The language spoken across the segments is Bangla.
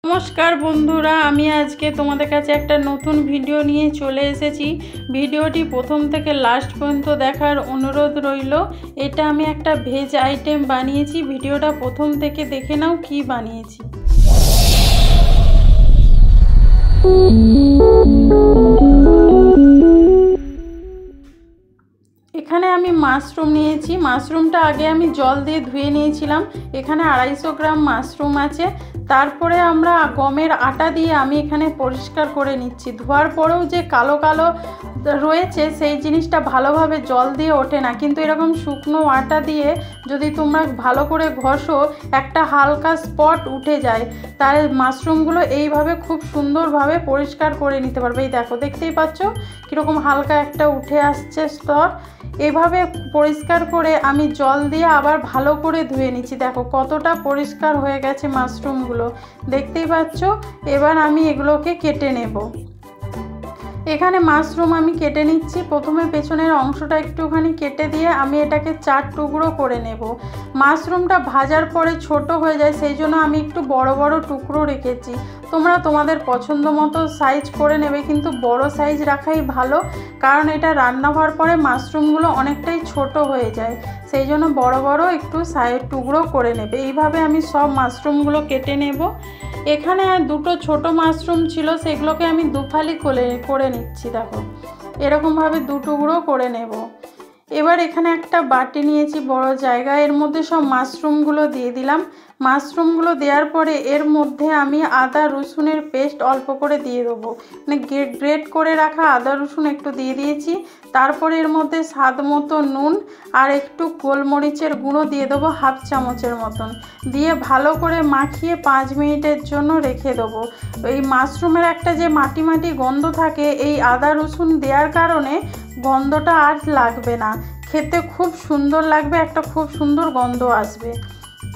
नमस्कार बंधुरा आमी आज के तुम्हारे काछे एकटा नतून भिडियो निये चले एसेछि। भिडियोटी प्रथम थेके लास्ट पर्यन्त देखार अनुरोध रइलो। एटा आमी एकटा भेज आइटेम बानिয়েছি। भिडियोटा प्रथम थेके देखे नाओ कि बानिয়েছি। এখানে আমি মাশরুম নিয়েছি। মাশরুমটা আগে আমি জল দিয়ে ধুয়ে নিয়েছিলাম। এখানে 250 গ্রাম মাশরুম আছে। তারপরে আমরা গমের আটা দিয়ে আমি এখানে পরিষ্কার করে নিচ্ছি। ধোয়ার পরেও যে কালো কালো রয়েছে সেই জিনিসটা ভালোভাবে জল দিয়ে ওঠে না, কিন্তু এরকম শুকনো আটা দিয়ে যদি তোমরা ভালো করে ঘষো একটা হালকা স্পট উঠে যায়। তাই মাশরুমগুলো এইভাবে খুব সুন্দরভাবে পরিষ্কার করে নিতে পারবে। এই দেখো, দেখতেই পাচ্ছ কীরকম হালকা একটা উঠে আসছে স্তর। এভাবে পরিষ্কার করে আমি জল দিয়ে আবার ভালো করে ধুয়ে নিচ্ছি। দেখো কতটা পরিষ্কার হয়ে গেছে মাশরুমগুলো, দেখতেই পাচ্ছ। এবার আমি এগুলোকে কেটে নেব। এখানে মাশরুম আমি কেটে নিচ্ছি। প্রথমে পেছনের অংশটা একটুখানি কেটে দিয়ে আমি এটাকে 4 টুকরো করে নেব। মাশরুমটা ভাজার পরে ছোট হয়ে যায়, সেই জন্য আমি একটু বড় বড় টুকরো রেখেছি। তোমরা তোমাদের পছন্দ মতো সাইজ করে নেবে, কিন্তু বড় সাইজ রাখাই ভালো, কারণ এটা রান্না হওয়ার পরে মাশরুমগুলো অনেকটাই ছোট হয়ে যায়। সেই জন্য বড় বড় একটু টুকরো করে নেবে। এইভাবে আমি সব মাশরুমগুলো কেটে নেব। এখানে আর দুটো ছোট মাশরুম ছিল, সেগুলোকে আমি দুফালি করে নিচ্ছি। দেখো এরকমভাবে 2 টুকরো করে নেব। এবার এখানে একটা বাটি নিয়েছি বড় জায়গা, এর মধ্যে সব মাশরুমগুলো দিয়ে দিলাম। মাশরুমগুলো দেওয়ার পরে এর মধ্যে আমি আদা রসুনের পেস্ট অল্প করে দিয়ে দেবো, মানে গ্রেট করে রাখা আদা রসুন একটু দিয়ে দিয়েছি। তারপরে এর মধ্যে স্বাদ মতো নুন আর একটু গোলমরিচের গুঁড়ো দিয়ে দেবো, 1/2 চামচের মতন। দিয়ে ভালো করে মাখিয়ে 5 মিনিটের জন্য রেখে দেবো। এই মাশরুমের একটা যে মাটি মাটি গন্ধ থাকে, এই আদা রসুন দেওয়ার কারণে গন্ধটা আর লাগবে না, খেতে খুব সুন্দর লাগবে, একটা খুব সুন্দর গন্ধ আসবে।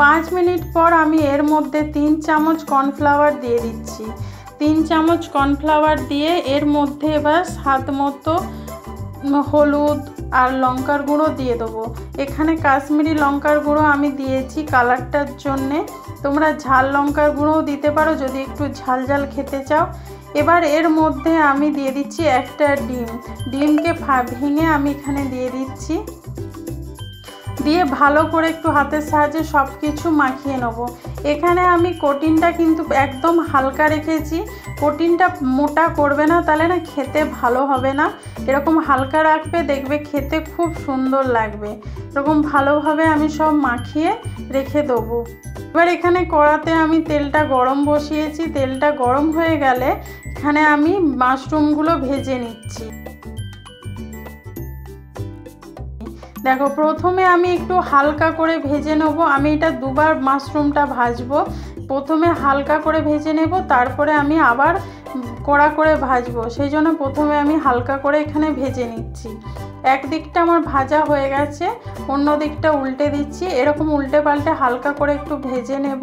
5 মিনিট পর আমি এর মধ্যে 3 চামচ কর্নফ্লাওয়ার দিয়ে দিচ্ছি। 3 চামচ কর্নফ্লাওয়ার দিয়ে এর মধ্যে এবার স্বাদ মতো হলুদ আর লঙ্কার গুঁড়ো দিয়ে দেবো। এখানে কাশ্মীরি লঙ্কার গুঁড়ো আমি দিয়েছি কালারটার জন্যে। তোমরা ঝাল লঙ্কার গুঁড়োও দিতে পারো যদি একটু ঝাল ঝাল খেতে চাও। এবার এর মধ্যে আমি দিয়ে দিচ্ছি একটা ডিমকে ভেঙে আমি এখানে দিয়ে দিচ্ছি। দিয়ে ভালো করে একটু হাতের সাহায্যে সব কিছু মাখিয়ে নেব। এখানে আমি কোটিনটা কিন্তু একদম হালকা রেখেছি, কোটিনটা মোটা করবে না, তাহলে না খেতে ভালো হবে না। এরকম হালকা রাখবে, দেখবে খেতে খুব সুন্দর লাগবে। এরকম ভালোভাবে আমি সব মাখিয়ে রেখে দেবো। এবার এখানে কড়াতে আমি তেলটা গরম বসিয়েছি। তেলটা গরম হয়ে গেলে এখানে আমি মাশরুমগুলো ভেজে নিচ্ছি। দেখো প্রথমে আমি একটু হালকা করে ভেজে নেব। আমি এটা দুবার মাশরুমটা ভাজবো। প্রথমে হালকা করে ভেজে নেব, তারপরে আমি আবার কড়া করে ভাজবো। সেই জন্য প্রথমে আমি হালকা করে এখানে ভেজে নিচ্ছি। এক দিকটা আমার ভাজা হয়ে গেছে, অন্য দিকটা উল্টে দিচ্ছি। এরকম উল্টে পাল্টে হালকা করে একটু ভেজে নেব।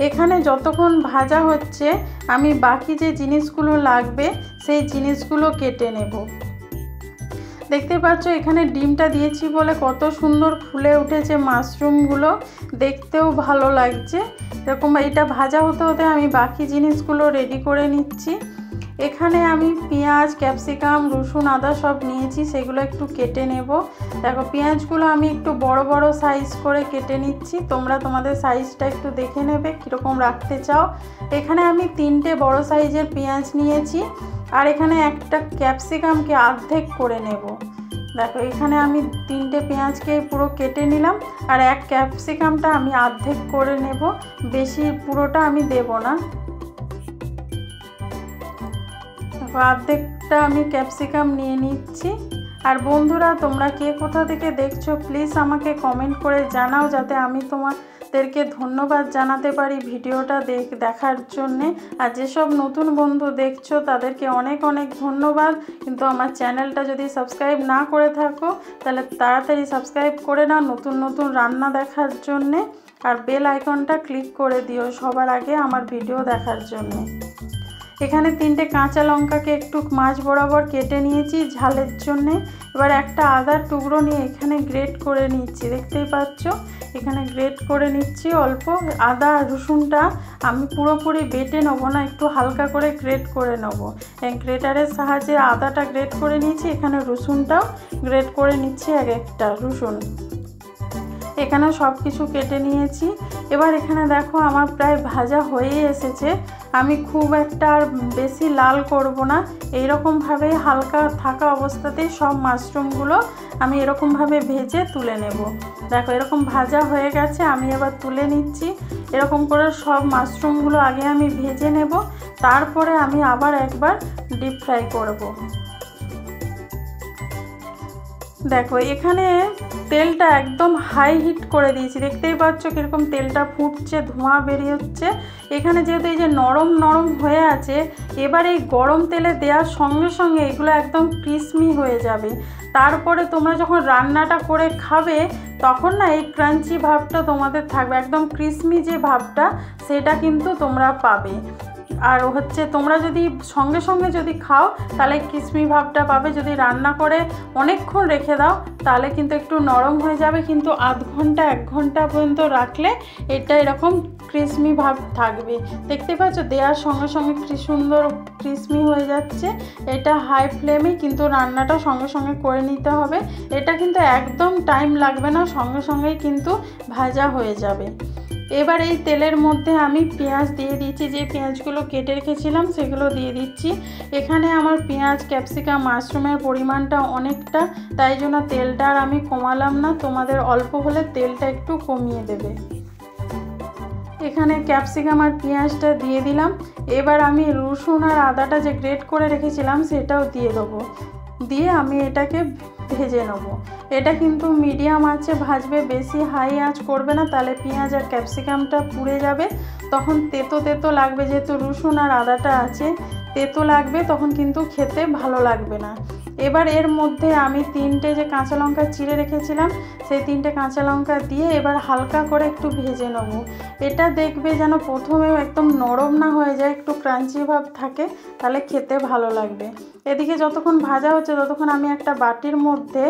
এখানে যতক্ষণ ভাজা হচ্ছে আমি বাকি যে জিনিসগুলো লাগবে সেই জিনিসগুলো কেটে নেব। দেখতে পাচ্ছ এখানে ডিমটা দিয়েছি বলে কত সুন্দর ফুলে উঠেছে মাশরুমগুলো, দেখতেও ভালো লাগছে। এরকম এটা ভাজা হতে হতে আমি বাকি জিনিসগুলো রেডি করে নিচ্ছি। এখানে আমি পেঁয়াজ, ক্যাপসিকাম, রসুন, আদা সব নিয়েছি, সেগুলো একটু কেটে নেব। দেখো পেঁয়াজগুলো আমি একটু বড় বড় সাইজ করে কেটে নিচ্ছি। তোমরা তোমাদের সাইজটা একটু দেখে নেবে কীরকম রাখতে চাও। এখানে আমি 3টে বড় সাইজের পেঁয়াজ নিয়েছি, আর এখানে একটা ক্যাপসিকামকে অর্ধেক করে নেব। দেখো এখানে আমি 3টে পেঁয়াজকে পুরো কেটে নিলাম, আর এক ক্যাপসিকামটা আমি অর্ধেক করে নেব, বেশি পুরোটা আমি দেব না। অর্ধেকটা আমি ক্যাপসিকাম নিয়ে নিচ্ছি। আর বন্ধুরা তোমরা কে কোথা থেকে দেখছো প্লিজ আমাকে কমেন্ট করে জানাও, যাতে আমি তোমাদেরকে ধন্যবাদ জানাতে পারি ভিডিওটা দেখার জন্যে। আর যেসব নতুন বন্ধু দেখছো তাদেরকে অনেক অনেক ধন্যবাদ। কিন্তু আমার চ্যানেলটা যদি সাবস্ক্রাইব না করে থাকো তাহলে তাড়াতাড়ি সাবস্ক্রাইব করে নাও নতুন নতুন রান্না দেখার জন্যে। আর বেল আইকনটা ক্লিক করে দিও সবার আগে আমার ভিডিও দেখার জন্যে। এখানে 3টে কাঁচা লঙ্কাকে একটু মাঝ বরাবর কেটে নিয়েছি ঝালের জন্যে। এবার একটা আদার টুকরো নিয়ে এখানে গ্রেট করে নিচ্ছি, দেখতেই পাচ্ছ এখানে গ্রেট করে নিচ্ছি। অল্প আদা রসুনটা আমি পুরোপুরি বেটে নেবো না, একটু হালকা করে গ্রেট করে নেবো। গ্রেটারের সাহায্যে আদাটা গ্রেট করে নিয়েছি, এখানে রসুনটাও গ্রেট করে নিচ্ছি, একটা রসুন। এখানে সব কিছু কেটে নিয়েছি। এবার এখানে দেখো আমার প্রায় ভাজা হয়ে এসেছে। আমি খুব একটা আর বেশি লাল করব না, এইরকমভাবেই হালকা থাকা অবস্থাতেই সব মাশরুমগুলো আমি এরকমভাবে ভেজে তুলে নেব। দেখো এরকম ভাজা হয়ে গেছে, আমি এবার তুলে নিচ্ছি। এরকম করে সব মাশরুমগুলো আগে আমি ভেজে নেব, তারপরে আমি আবার একবার ডিপ ফ্রাই করব। দেখো এখানে তেলটা একদম হাই হিট করে দিয়েছি, দেখতেই পাচ্ছ কীরকম তেলটা ফুটছে, ধোঁয়া বেরিয়ে হচ্ছে। এখানে যেহেতু এই যে নরম নরম হয়ে আছে, এবার এই গরম তেলে দেওয়ার সঙ্গে সঙ্গে এগুলো একদম ক্রিসমি হয়ে যাবে। তারপরে তোমরা যখন রান্নাটা করে খাবে তখন না এই ক্রাঞ্চি ভাবটা তোমাদের থাকবে, একদম ক্রিসমি যে ভাবটা সেটা কিন্তু তোমরা পাবে। আর হচ্ছে তোমরা যদি সঙ্গে সঙ্গে যদি খাও তাহলে ক্রিসমি ভাবটা পাবে। যদি রান্না করে অনেকক্ষণ রেখে দাও তাহলে কিন্তু একটু নরম হয়ে যাবে, কিন্তু আধ ঘন্টা 1 ঘন্টা পর্যন্ত রাখলে এটা এরকম ক্রিসমি ভাব থাকবে। দেখতে পাচ্ছ দেওয়ার সঙ্গে সঙ্গে কি সুন্দর ক্রিসমি হয়ে যাচ্ছে। এটা হাই ফ্লেমে কিন্তু রান্নাটা সঙ্গে সঙ্গে করে নিতে হবে। এটা কিন্তু একদম টাইম লাগবে না, সঙ্গে সঙ্গেই কিন্তু ভাজা হয়ে যাবে। এবার এই তেলের মধ্যে আমি পেঁয়াজ দিয়ে দিচ্ছি, যে পেঁয়াজগুলো কেটে রেখেছিলাম সেগুলো দিয়ে দিচ্ছি। এখানে আমার পেঁয়াজ ক্যাপসিকাম মাশরুমের পরিমাণটা অনেকটা, তাই জন্য তেলটা আর আমি কমালাম না। তোমাদের অল্প হলে তেলটা একটু কমিয়ে দেবে। এখানে ক্যাপসিকাম আর পেঁয়াজটা দিয়ে দিলাম। এবার আমি রসুন আর আদাটা যে গ্রেট করে রেখেছিলাম সেটাও দিয়ে দেবো, দিয়ে আমি এটাকে ভেজে নেব। এটা কিন্তু মিডিয়াম আঁচে ভাজবে, বেশি হাই আঁচ করবে না, তাহলে পেঁয়াজ আর ক্যাপসিকামটা পুড়ে যাবে, তখন তেতো তেতো লাগবে। যেহেতু রসুন আর আদাটা আছে তেতো লাগবে, তখন কিন্তু খেতে ভালো লাগবে না। এবার এর মধ্যে আমি 3টে যে কাঁচা লঙ্কা চিড়ে রেখেছিলাম সেই 3টে কাঁচা লঙ্কা দিয়ে এবার হালকা করে একটু ভেজে নেব। এটা দেখবে যেন প্রথমেও একদম নরম না হয়ে যায়, একটু ক্রাঞ্চি ভাব থাকে, তাহলে খেতে ভালো লাগবে। এদিকে যতক্ষণ ভাজা হচ্ছে ততক্ষণ আমি একটা বাটির মধ্যে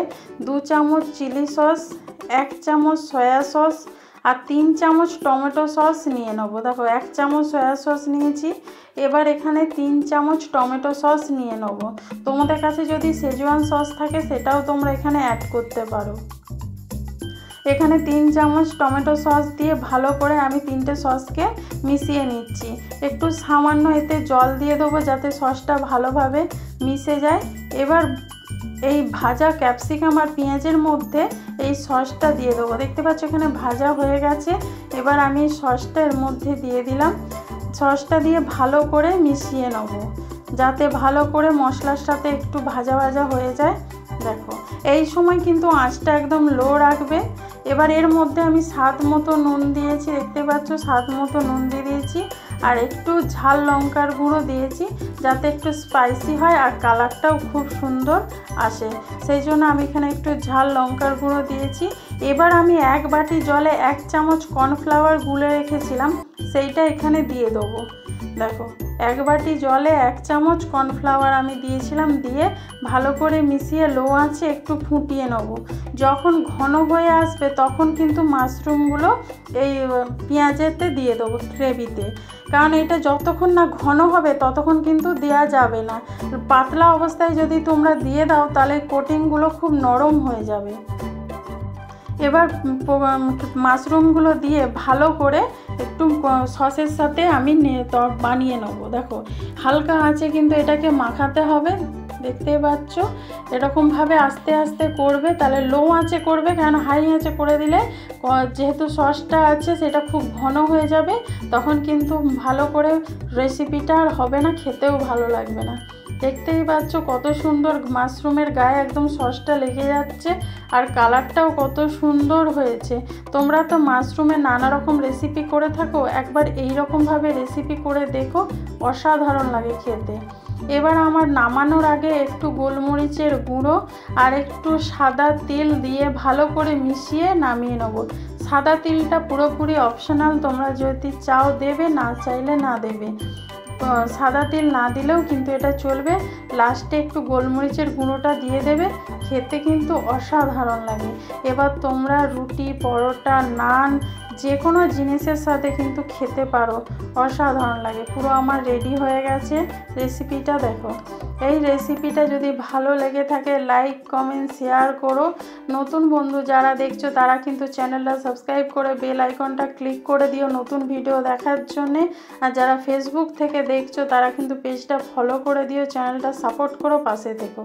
2 চামচ চিলি সস, 1 চামচ সয়া সস আর 3 চামচ টমেটো সস নিয়ে নেবো। দেখো 1 চামচ সয়া সস নিয়েছি, এবার এখানে 3 চামচ টমেটো সস নিয়ে নেব। তোমাদের কাছে যদি শেজওয়ান সস থাকে সেটাও তোমরা এখানে অ্যাড করতে পারো। এখানে 3 চামচ টমেটো সস দিয়ে ভালো করে আমি 3টে সসকে মিশিয়ে নিচ্ছি। একটু সামান্য এতে জল দিয়ে দেবো যাতে সসটা ভালোভাবে মিশে যায়। এবার এই ভাজা ক্যাপসিকাম আর পেঁয়াজের মধ্যে এই সসটা দিয়ে দেবো। দেখতে পাচ্ছ এখানে ভাজা হয়ে গেছে। এবার আমি সসটা এর মধ্যে দিয়ে দিলাম। সসটা দিয়ে ভালো করে মিশিয়ে নেব যাতে ভালো করে মশলার সাথে একটু ভাজা ভাজা হয়ে যায়। দেখো এই সময় কিন্তু আঁচটা একদম লো রাখবে। এবার এর মধ্যে আমি স্বাদ মতো নুন দিয়েছি, দেখতে পাচ্ছ স্বাদ মতো নুন দিয়ে দিয়েছি, আর একটু ঝাল লঙ্কার গুঁড়ো দিয়েছি যাতে একটু স্পাইসি হয় আর কালারটাও খুব সুন্দর আসে, সেই জন্য আমি এখানে একটু ঝাল লঙ্কার গুঁড়ো দিয়েছি। এবার আমি 1 বাটি জলে 1 চামচ কর্নফ্লাওয়ার গুলে রেখেছিলাম সেইটা এখানে দিয়ে দেবো। দেখো 1 বাটি জলে 1 চামচ কর্নফ্লাওয়ার আমি দিয়েছিলাম, দিয়ে ভালো করে মিশিয়ে লো আঁচে একটু ফুটিয়ে নেব। যখন ঘন হয়ে আসবে তখন কিন্তু মাশরুমগুলো এই পেঁয়াজেতে দিয়ে দেবো গ্রেভিতে, কারণ এটা যতক্ষণ না ঘন হবে ততক্ষণ কিন্তু দেওয়া যাবে না। পাতলা অবস্থায় যদি তোমরা দিয়ে দাও তাহলে কোটিংগুলো খুব নরম হয়ে যাবে। এবার মাশরুমগুলো দিয়ে ভালো করে একটু সসের সাথে আমি বানিয়ে নেব। দেখো হালকা আঁচে কিন্তু এটাকে মাখাতে হবে, দেখতে পাচ্ছ এরকমভাবে আস্তে আস্তে করবে, তাহলে লো আঁচে করবে, কারণ হাই আঁচে করে দিলে যেহেতু সসটা আছে সেটা খুব ঘন হয়ে যাবে, তখন কিন্তু ভালো করে রেসিপিটা আর হবে না, খেতেও ভালো লাগবে না। দেখতেই পাচ্ছ কত সুন্দর মাশরুমের গায়ে একদম সসটা লেগে যাচ্ছে আর কালারটাও কত সুন্দর হয়েছে। তোমরা তো মাশরুমের নানা রকম রেসিপি করে থাকো, একবার এই রকমভাবে রেসিপি করে দেখো, অসাধারণ লাগে খেতে। এবার আমার নামানোর আগে একটু গোলমরিচের গুঁড়ো আর একটু সাদা তিল দিয়ে ভালো করে মিশিয়ে নামিয়ে নেব। সাদা তিলটা পুরোপুরি অপশনাল, তোমরা যদি চাও দেবে, না চাইলে না দেবে। সাদা তেল না দিলেও কিন্তু এটা চলবে। লাস্টে একটু গোলমরিচের গুঁড়োটা দিয়ে দেবে, খেতে কিন্তু অসাধারণ লাগে। এবার তোমরা রুটি, পরোটা, নান যে কোনো জিনিসের সাথে কিন্তু খেতে পারো, অসাধারণ লাগে। পুরো আমার রেডি হয়ে গেছে রেসিপিটা। দেখো, এই রেসিপিটা যদি ভালো লেগে থাকে লাইক, কমেন্ট, শেয়ার করো। নতুন বন্ধু যারা দেখছো তারা কিন্তু চ্যানেলটা সাবস্ক্রাইব করে বেল আইকনটা ক্লিক করে দিও নতুন ভিডিও দেখার জন্যে। আর যারা ফেসবুক থেকে দেখছো তারা কিন্তু পেজটা ফলো করে দিও, চ্যানেলটা সাপোর্ট করো, পাশে থেকো।